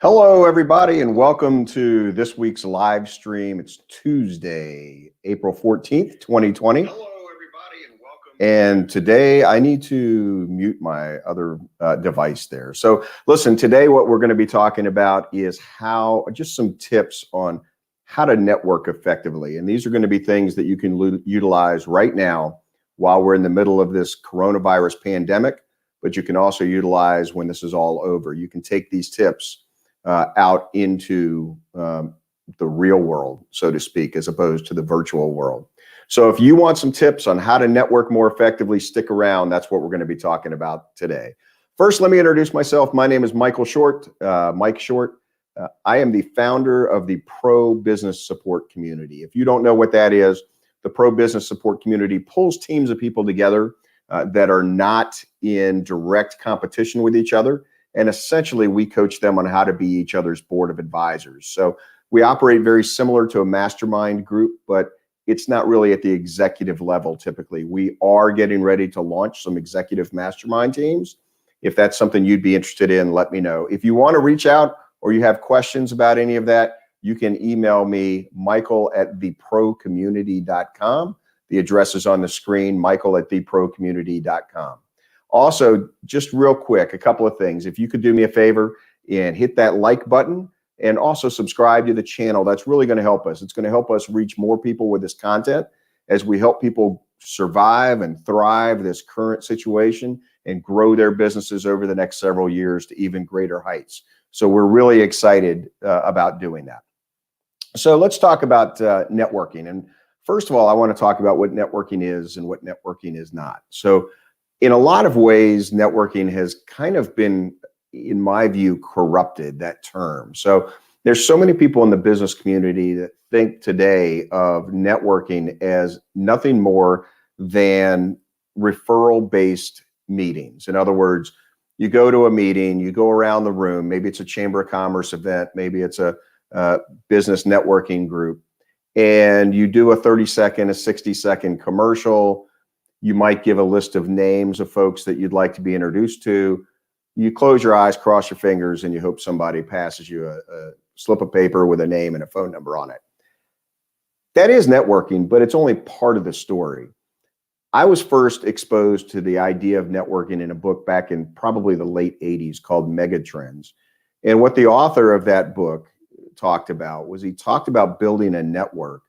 Hello, everybody, and welcome to this week's live stream. It's Tuesday, April 14th, 2020. Hello, everybody, and welcome. And today I need to mute my other device there. So listen, today what we're going to be talking about is just some tips on how to network effectively. And these are going to be things that you can utilize right now while we're in the middle of this coronavirus pandemic, but you can also utilize when this is all over. You can take these tips out into the real world, so to speak, as opposed to the virtual world. So if you want some tips on how to network more effectively, stick around. That's what we're going to be talking about today. First, let me introduce myself. My name is Michael Short, Mike Short. I am the founder of the Pro Business Support Community. If you don't know what that is, the Pro Business Support Community pulls teams of people together that are not in direct competition with each other. And essentially, we coach them on how to be each other's board of advisors. So we operate very similar to a mastermind group, but it's not really at the executive level typically. We are getting ready to launch some executive mastermind teams. If that's something you'd be interested in, let me know. If you want to reach out or you have questions about any of that, you can email me, michael@theprocommunity.com. The address is on the screen, michael@theprocommunity.com. Also, just real quick, a couple of things. If you could do me a favor and hit that like button and also subscribe to the channel, that's really going to help us. It's going to help us reach more people with this content as we help people survive and thrive this current situation and grow their businesses over the next several years to even greater heights. So we're really excited about doing that. So let's talk about networking. And first of all, I want to talk about what networking is and what networking is not. So in a lot of ways, networking has kind of been, in my view, corrupted, that term. So there's so many people in the business community that think today of networking as nothing more than referral-based meetings. In other words, you go to a meeting, you go around the room, maybe it's a Chamber of Commerce event, maybe it's a business networking group, and you do a 30-second, a 60-second commercial. You might give a list of names of folks that you'd like to be introduced to. You close your eyes, cross your fingers, and you hope somebody passes you a slip of paper with a name and a phone number on it. That is networking, but it's only part of the story. I was first exposed to the idea of networking in a book back in probably the late 80s called Megatrends. And what the author of that book talked about was he talked about building a network,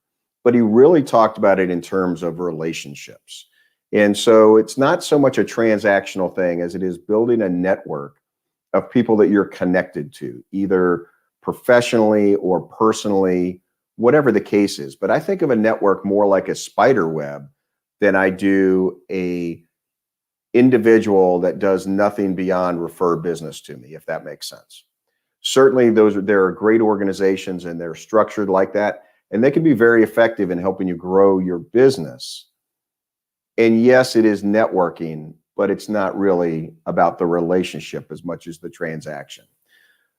but he really talked about it in terms of relationships. And so it's not so much a transactional thing as it is building a network of people that you're connected to, either professionally or personally, whatever the case is. But I think of a network more like a spider web than I do a individual that does nothing beyond refer business to me, if that makes sense. Certainly there are great organizations and they're structured like that, and they can be very effective in helping you grow your business. And yes, it is networking, but it's not really about the relationship as much as the transaction.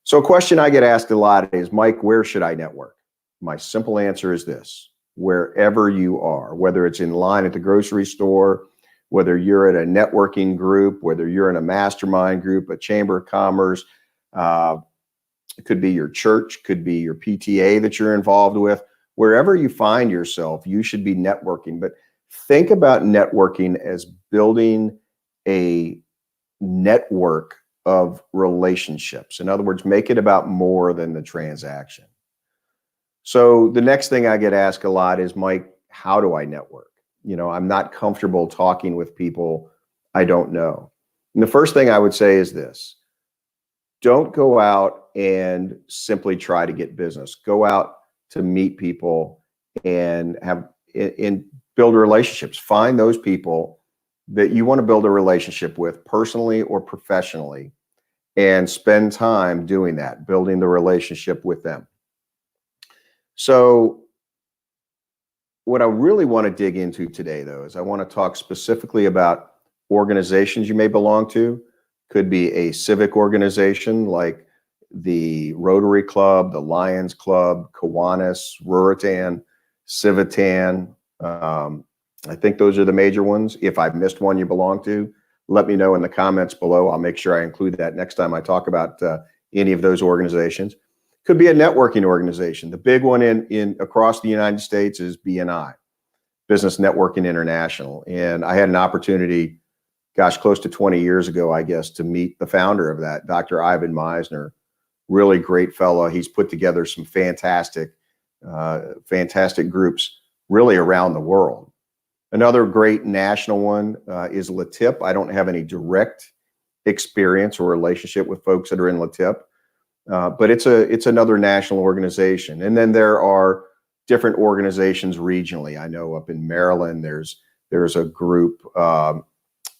So a question I get asked a lot is, Mike, where should I network? My simple answer is this: wherever you are, whether it's in line at the grocery store, whether you're at a networking group, whether you're in a mastermind group, a Chamber of Commerce, it could be your church, could be your PTA that you're involved with. Wherever you find yourself, you should be networking. But think about networking as building a network of relationships. In other words, make it about more than the transaction. So the next thing I get asked a lot is, Mike, how do I network? You know, I'm not comfortable talking with people I don't know. And the first thing I would say is this: don't go out and simply try to get business. Go out to meet people and build relationships. Find those people that you want to build a relationship with personally or professionally, and spend time doing that, building the relationship with them. So what I really want to dig into today, though, is I want to talk specifically about organizations you may belong to. Could be a civic organization like the Rotary Club, the Lions Club, Kiwanis, Ruritan, Civitan. I think those are the major ones. If I've missed one you belong to, let me know in the comments below. I'll make sure I include that next time I talk about any of those organizations. Could be a networking organization. The big one in across the United States is BNI, Business Networking International. And I had an opportunity, gosh, close to 20 years ago, I guess, to meet the founder of that, Dr. Ivan Meisner. Really great fellow. He's put together some fantastic groups really around the world. Another great national one is LATIP. I don't have any direct experience or relationship with folks that are in LATIP, but it's another national organization. And then there are different organizations regionally. I know up in Maryland, there's a group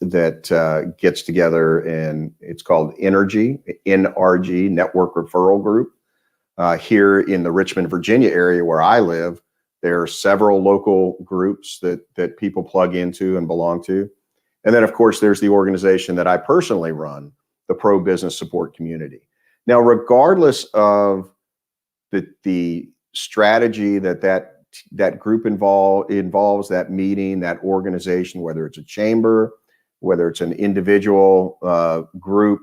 that gets together, and it's called NRG, Network Referral Group. Here in the Richmond, Virginia area where I live, there are several local groups that people plug into and belong to. And then, of course, there's the organization that I personally run, the Pro Business Support Community. Now, regardless of the strategy that group involves, that meeting, that organization, whether it's a chamber, whether it's an individual group,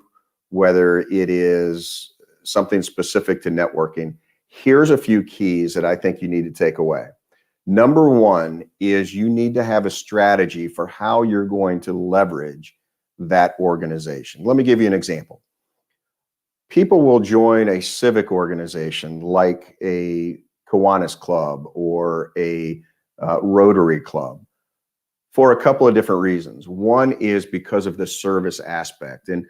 whether it is something specific to networking, here's a few keys that I think you need to take away. Number one is you need to have a strategy for how you're going to leverage that organization. Let me give you an example. People will join a civic organization like a Kiwanis Club or a Rotary Club for a couple of different reasons. One is because of the service aspect, and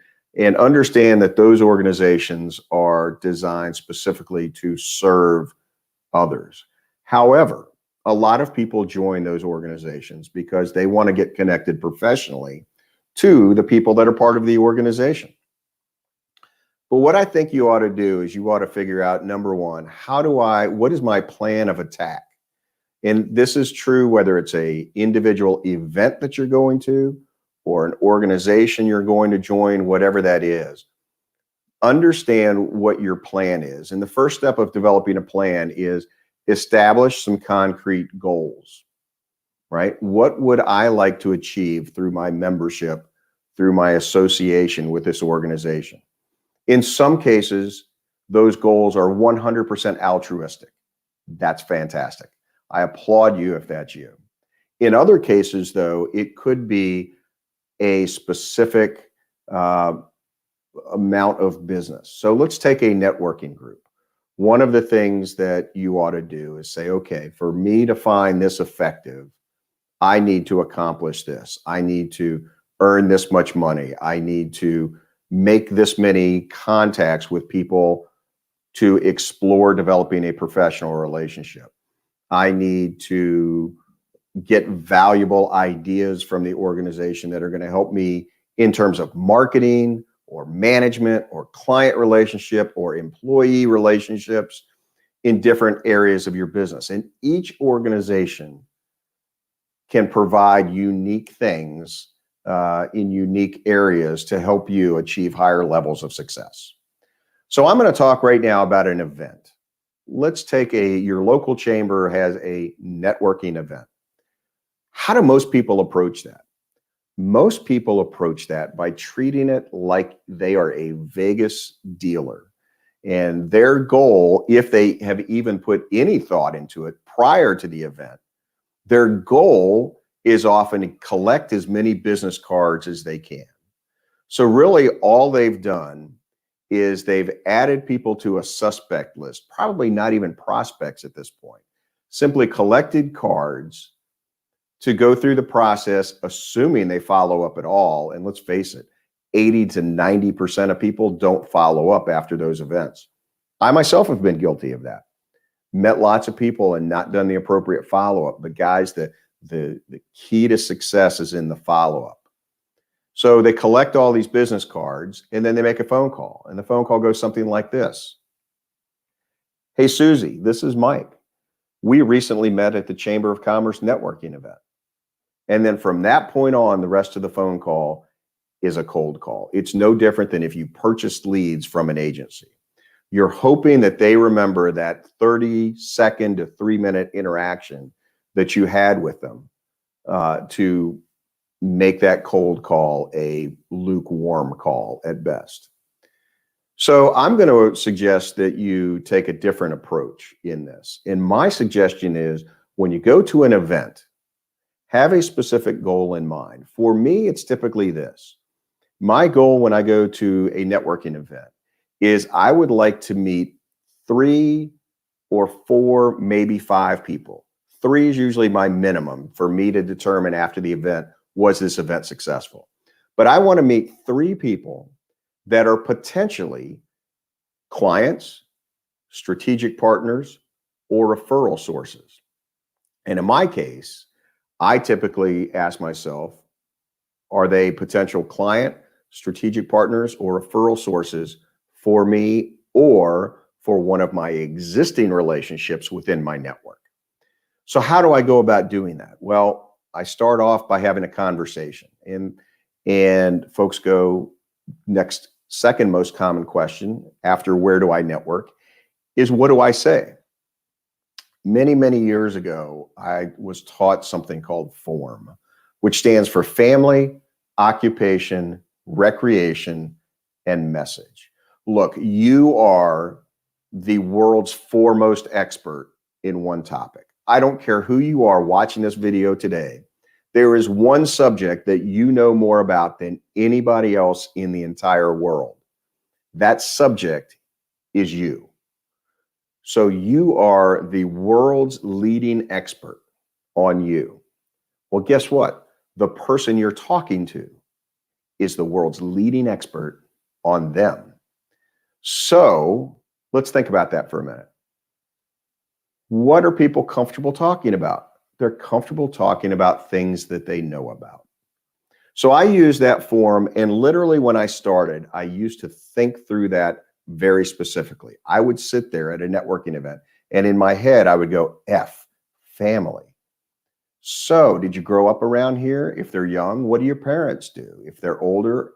understand that those organizations are designed specifically to serve others. However, a lot of people join those organizations because they want to get connected professionally to the people that are part of the organization. But what I think you ought to do is you ought to figure out, number one, what is my plan of attack? And this is true whether it's a individual event that you're going to or an organization you're going to join, whatever that is. Understand what your plan is. And the first step of developing a plan is establish some concrete goals, right? What would I like to achieve through my membership, through my association with this organization? In some cases, those goals are 100% altruistic. That's fantastic. I applaud you if that's you. In other cases, though, it could be a specific amount of business. So let's take a networking group. One of the things that you ought to do is say, okay, for me to find this effective, I need to accomplish this. I need to earn this much money. I need to make this many contacts with people to explore developing a professional relationship. I need to get valuable ideas from the organization that are going to help me in terms of marketing or management or client relationship or employee relationships in different areas of your business. And each organization can provide unique things in unique areas to help you achieve higher levels of success. So I'm going to talk right now about an event. Let's take your local chamber has a networking event. How do most people approach that? Most people approach that by treating it like they are a Vegas dealer. And their goal, if they have even put any thought into it prior to the event, their goal is often to collect as many business cards as they can. So really all they've done is they've added people to a suspect list, probably not even prospects at this point, simply collected cards to go through the process, assuming they follow up at all. And let's face it, 80 to 90% of people don't follow up after those events. I myself have been guilty of that. Met lots of people and not done the appropriate follow-up. But guys, the key to success is in the follow-up. So they collect all these business cards and then they make a phone call. And the phone call goes something like this. Hey, Susie, this is Mike. We recently met at the Chamber of Commerce networking event. And then from that point on, the rest of the phone call is a cold call. It's no different than if you purchased leads from an agency. You're hoping that they remember that 30-second to 3-minute interaction that you had with them to make that cold call a lukewarm call at best. So I'm going to suggest that you take a different approach in this. And my suggestion is when you go to an event, have a specific goal in mind. For me, it's typically this. My goal when I go to a networking event is I would like to meet 3 or 4, maybe 5 people. 3 is usually my minimum for me to determine after the event, was this event successful? But I want to meet 3 people that are potentially clients, strategic partners, or referral sources. And in my case, I typically ask myself, are they potential client, strategic partners, or referral sources for me or for one of my existing relationships within my network? So how do I go about doing that? Well, I start off by having a conversation, and folks go next. Second most common question after where do I network is what do I say? Many, many years ago, I was taught something called FORM, which stands for family, occupation, recreation, and message. Look, you are the world's foremost expert in one topic. I don't care who you are watching this video today. There is one subject that you know more about than anybody else in the entire world. That subject is you. So you are the world's leading expert on you. Well, guess what? The person you're talking to is the world's leading expert on them. So let's think about that for a minute. What are people comfortable talking about? They're comfortable talking about things that they know about. So I use that form, and literally when I started, I used to think through that very specifically. I would sit there at a networking event, and in my head, I would go, F, family. So did you grow up around here? If they're young, what do your parents do? If they're older,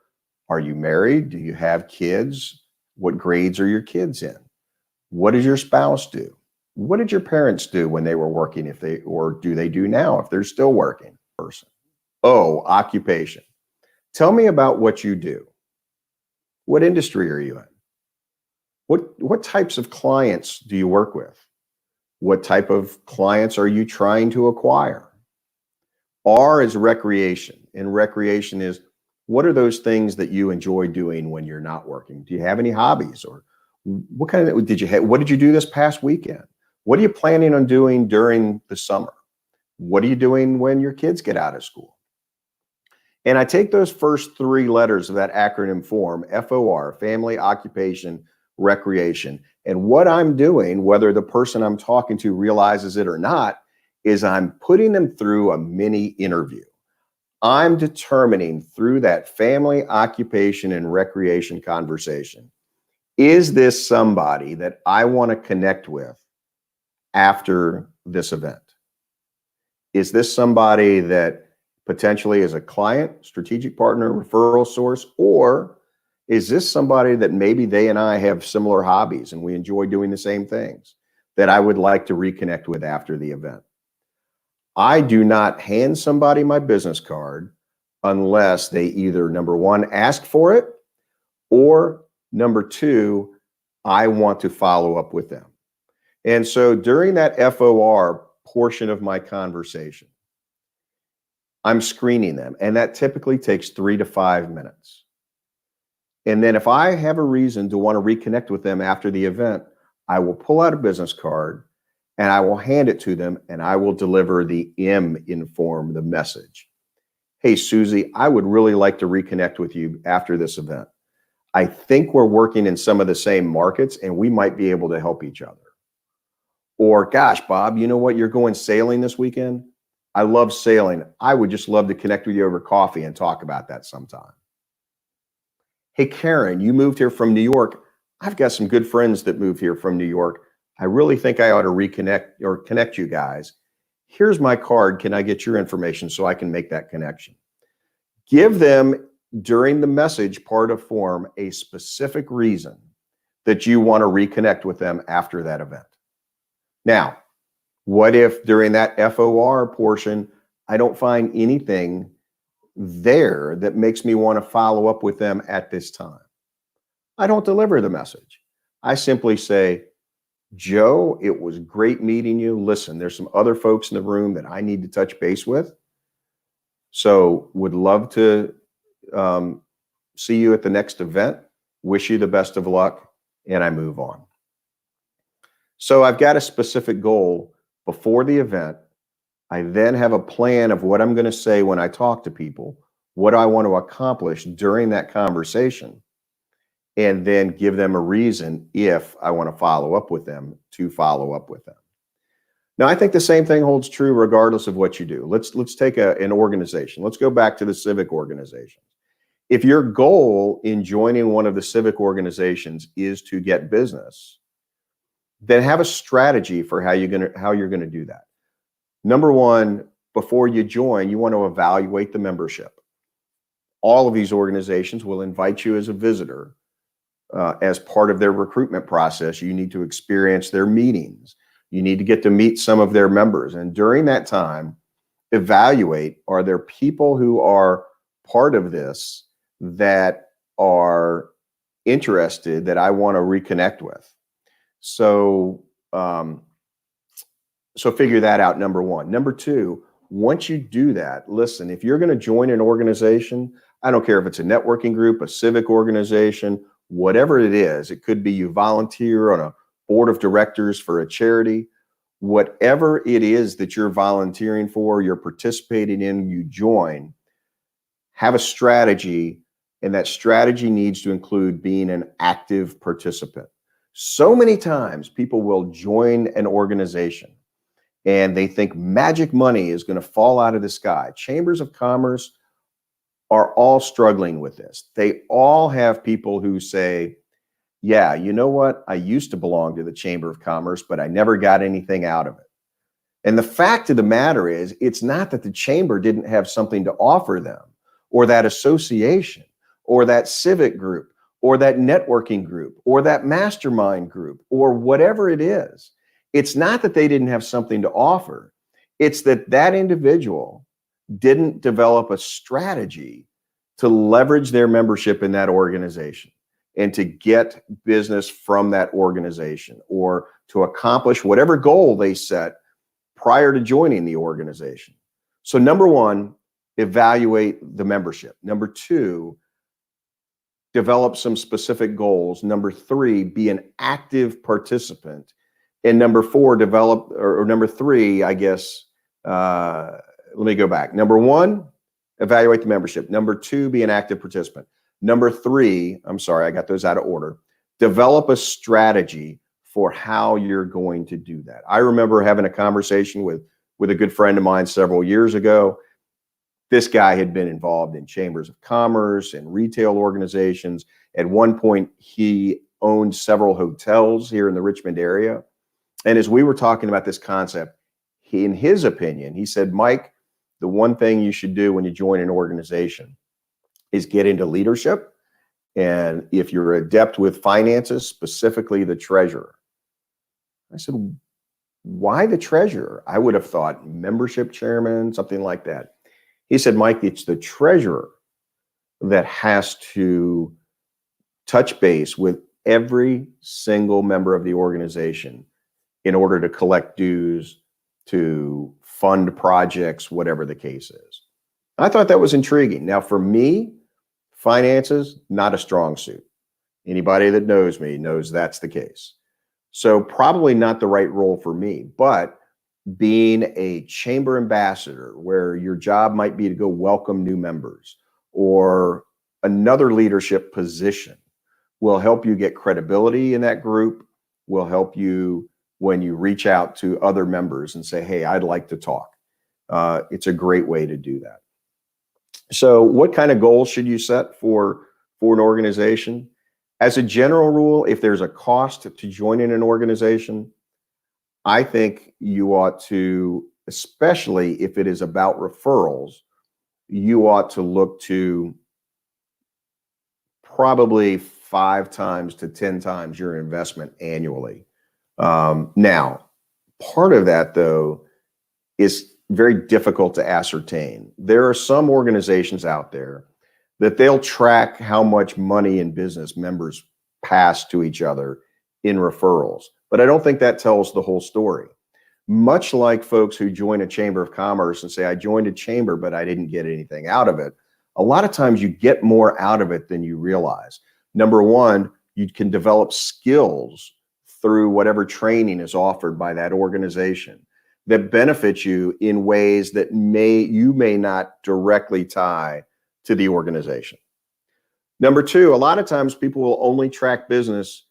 are you married? Do you have kids? What grades are your kids in? What does your spouse do? What did your parents do when they were working, or do they do now if they're still working? Person. Oh, occupation. Tell me about what you do. What industry are you in? What types of clients do you work with? What type of clients are you trying to acquire? R is recreation, and recreation is what are those things that you enjoy doing when you're not working? Do you have any hobbies, or what kind of what did you do this past weekend? What are you planning on doing during the summer? What are you doing when your kids get out of school? And I take those first 3 letters of that acronym form, FOR, family, occupation, recreation. And what I'm doing, whether the person I'm talking to realizes it or not, is I'm putting them through a mini interview. I'm determining through that family, occupation, and recreation conversation, is this somebody that I want to connect with after this event? Is this somebody that potentially is a client, strategic partner, referral source, or is this somebody that maybe they and I have similar hobbies and we enjoy doing the same things that I would like to reconnect with after the event? I do not hand somebody my business card unless they either, number 1, ask for it, or number 2, I want to follow up with them. And so during that FOR portion of my conversation, I'm screening them, and that typically takes 3 to 5 minutes. And then if I have a reason to want to reconnect with them after the event, I will pull out a business card and I will hand it to them, and I will deliver the M in form, the message. Hey, Susie, I would really like to reconnect with you after this event. I think we're working in some of the same markets and we might be able to help each other. Or, gosh, Bob, you know what? You're going sailing this weekend? I love sailing. I would just love to connect with you over coffee and talk about that sometime. Hey, Karen, you moved here from New York. I've got some good friends that moved here from New York. I really think I ought to reconnect or connect you guys. Here's my card. Can I get your information so I can make that connection? Give them, during the message part of form, a specific reason that you want to reconnect with them after that event. Now, what if during that FOR portion, I don't find anything there that makes me want to follow up with them at this time? I don't deliver the message. I simply say, Joe, it was great meeting you. Listen, there's some other folks in the room that I need to touch base with. So would love to see you at the next event. Wish you the best of luck. And I move on. So I've got a specific goal before the event. I then have a plan of what I'm going to say when I talk to people, what I want to accomplish during that conversation, and then give them a reason if I want to follow up with them to follow up with them. Now, I think the same thing holds true regardless of what you do. Let's take an organization. Let's go back to the civic organizations. If your goal in joining one of the civic organizations is to get business, then have a strategy for how you're going to do that. Number one, before you join, you want to evaluate the membership. All of these organizations will invite you as a visitor as part of their recruitment process. You need to experience their meetings. You need to get to meet some of their members. And during that time, evaluate, are there people who are part of this that are interested that I want to reconnect with? So, so figure that out, number one. Number two, once you do that, listen, if you're going to join an organization, I don't care if it's a networking group, a civic organization, whatever it is, it could be you volunteer on a board of directors for a charity, whatever it is that you're volunteering for, you're participating in, you join, have a strategy, and that strategy needs to include being an active participant. So many times people will join an organization and they think magic money is going to fall out of the sky. Chambers of commerce are all struggling with this. They all have people who say, yeah, you know what? I used to belong to the Chamber of Commerce, but I never got anything out of it. And the fact of the matter is, it's not that the chamber didn't have something to offer them, or that association, or that civic group, or that networking group, or that mastermind group, or whatever it is. It's not that they didn't have something to offer. It's that that individual didn't develop a strategy to leverage their membership in that organization and to get business from that organization, or to accomplish whatever goal they set prior to joining the organization. So number one, evaluate the membership. Number two, develop some specific goals. Number three, be an active participant. And number four, number three, I guess, let me go back. Number one, evaluate the membership. Number two, be an active participant. Number three, I'm sorry, I got those out of order. Develop a strategy for how you're going to do that. I remember having a conversation with a good friend of mine several years ago. This guy had been involved in chambers of commerce and retail organizations. At one point, he owned several hotels here in the Richmond area. And as we were talking about this concept, in his opinion, he said, Mike, the one thing you should do when you join an organization is get into leadership. And if you're adept with finances, specifically the treasurer. I said, why the treasurer? I would have thought membership chairman, something like that. He said, Mike, it's the treasurer that has to touch base with every single member of the organization in order to collect dues, to fund projects, whatever the case is. I thought that was intriguing. Now, for me, finances, not a strong suit. Anybody that knows me knows that's the case. So probably not the right role for me, but being a chamber ambassador where your job might be to go welcome new members, or another leadership position, will help you get credibility in that group, will help you when you reach out to other members and say, hey, I'd like to talk. It's a great way to do that. So what kind of goals should you set for an organization? As a general rule, if there's a cost to joining an organization, I think you ought to, especially if it is about referrals, you ought to look to probably 5 times to 10 times your investment annually. Now, part of that, though, is very difficult to ascertain. There are some organizations out there that they'll track how much money in business members pass to each other in referrals. But I don't think that tells the whole story. Much like folks who join a chamber of commerce and say, I joined a chamber, but I didn't get anything out of it. A lot of times you get more out of it than you realize. Number one, you can develop skills through whatever training is offered by that organization that benefits you in ways that you may not directly tie to the organization. Number two, a lot of times people will only track business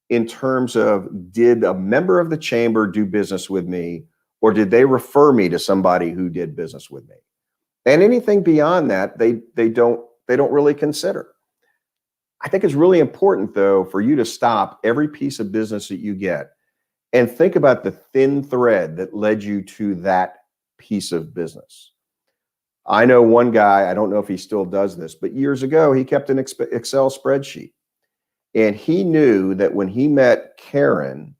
in terms of, did a member of the chamber do business with me, or did they refer me to somebody who did business with me? And anything beyond that, they don't really consider. I think it's really important, though, for you to stop every piece of business that you get and think about the thin thread that led you to that piece of business. I know one guy, I don't know if he still does this, but years ago, he kept an Excel spreadsheet. And he knew that when he met Karen,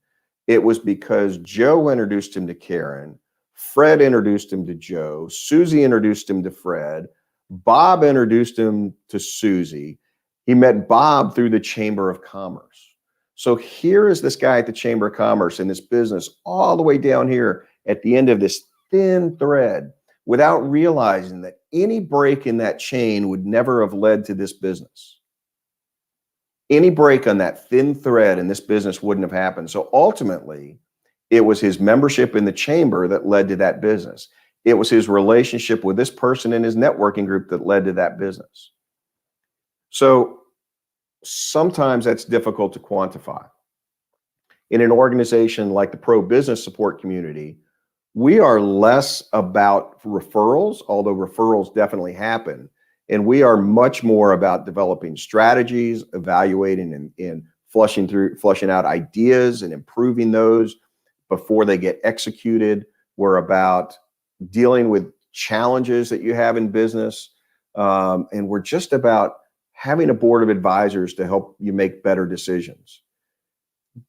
it was because Joe introduced him to Karen, Fred introduced him to Joe, Susie introduced him to Fred, Bob introduced him to Susie. He met Bob through the Chamber of Commerce. So here is this guy at the Chamber of Commerce in this business all the way down here at the end of this thin thread, without realizing that any break in that chain would never have led to this business. Any break on that thin thread in this business wouldn't have happened. So ultimately, it was his membership in the chamber that led to that business. It was his relationship with this person in his networking group that led to that business. So sometimes that's difficult to quantify. In an organization like the Pro Business Support Community, we are less about referrals, although referrals definitely happen. And we are much more about developing strategies, evaluating and flushing out ideas and improving those before they get executed. We're about dealing with challenges that you have in business. And we're just about having a board of advisors to help you make better decisions.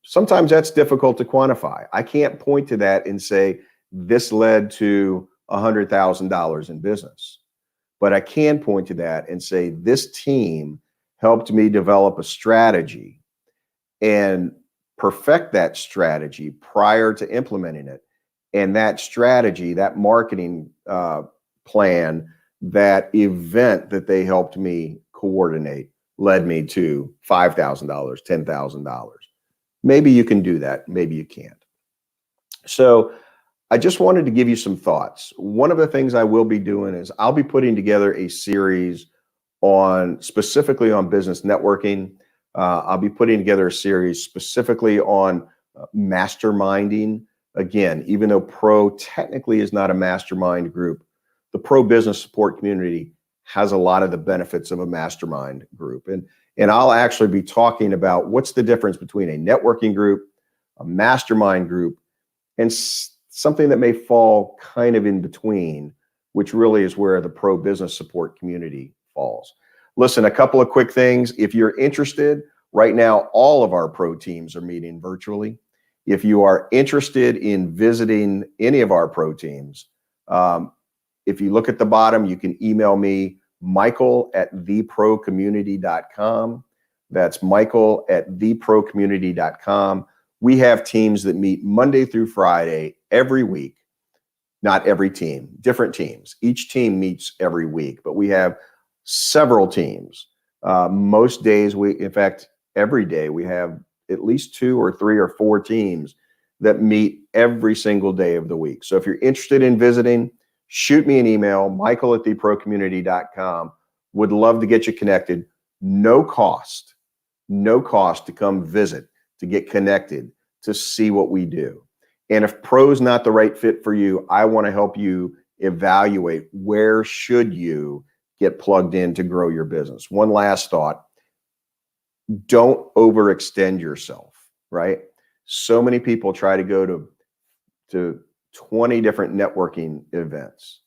Sometimes that's difficult to quantify. I can't point to that and say, this led to $100,000 in business. But I can point to that and say, this team helped me develop a strategy and perfect that strategy prior to implementing it. And that strategy, that marketing plan, that event that they helped me coordinate led me to $5,000, $10,000. Maybe you can do that. Maybe you can't. So I just wanted to give you some thoughts. One of the things I will be doing is I'll be putting together a series specifically on business networking. I'll be putting together a series specifically on masterminding. Again, even though Pro technically is not a mastermind group, the Pro Business Support Community has a lot of the benefits of a mastermind group. And I'll actually be talking about what's the difference between a networking group, a mastermind group, and something that may fall kind of in between, which really is where the Pro Business Support Community falls. Listen, a couple of quick things. If you're interested, right now, all of our pro teams are meeting virtually. If you are interested in visiting any of our pro teams, if you look at the bottom, you can email me, michael@theprocommunity.com. That's michael@theprocommunity.com. We have teams that meet Monday through Friday every week. Not every team, different teams. Each team meets every week, but we have several teams. Most days, in fact, every day, we have at least 2 or 3 or 4 teams that meet every single day of the week. So if you're interested in visiting, shoot me an email, michael@theprocommunity.com. Would love to get you connected. No cost to come visit, to get connected, to see what we do. And if Pro's not the right fit for you, I want to help you evaluate where should you get plugged in to grow your business. One last thought. Don't overextend yourself, right? So many people try to go to 20 different networking events.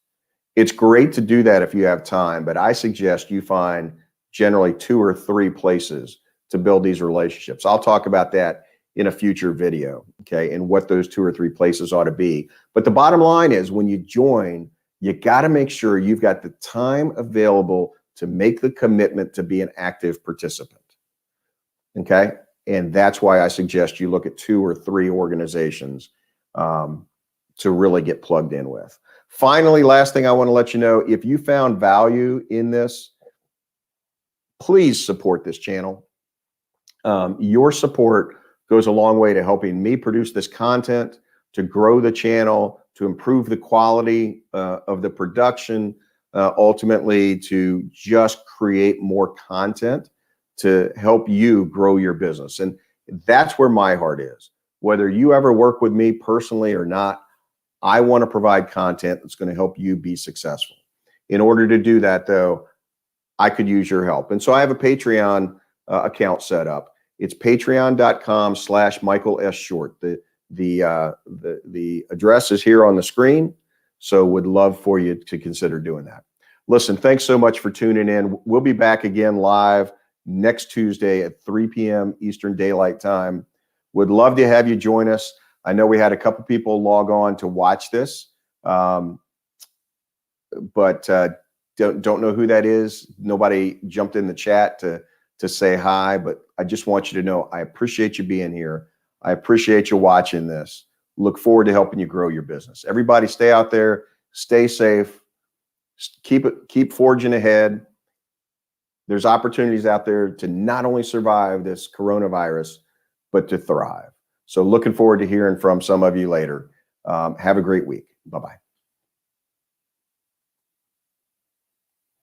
It's great to do that if you have time, but I suggest you find generally 2 or 3 places to build these relationships. I'll talk about that in a future video, okay, and what those 2 or 3 places ought to be. But the bottom line is, when you join, you got to make sure you've got the time available to make the commitment to be an active participant. Okay. And that's why I suggest you look at 2 or 3 organizations to really get plugged in with. Finally, last thing I want to let you know, if you found value in this, please support this channel. Your support goes a long way to helping me produce this content, to grow the channel, to improve the quality of the production, ultimately to just create more content to help you grow your business. And that's where my heart is. Whether you ever work with me personally or not, I want to provide content that's going to help you be successful. In order to do that, though, I could use your help. And so I have a Patreon account set up. It's patreon.com/Michael S. Short. The address is here on the screen. So would love for you to consider doing that. Listen, thanks so much for tuning in. We'll be back again live next Tuesday at 3 p.m. Eastern Daylight Time. Would love to have you join us. I know we had a couple people log on to watch this, but don't know who that is. Nobody jumped in the chat to say hi, but I just want you to know I appreciate you being here. I appreciate you watching this. Look forward to helping you grow your business. Everybody stay out there, stay safe, keep forging ahead. There's opportunities out there to not only survive this coronavirus, but to thrive. So looking forward to hearing from some of you later. Have a great week. Bye-bye.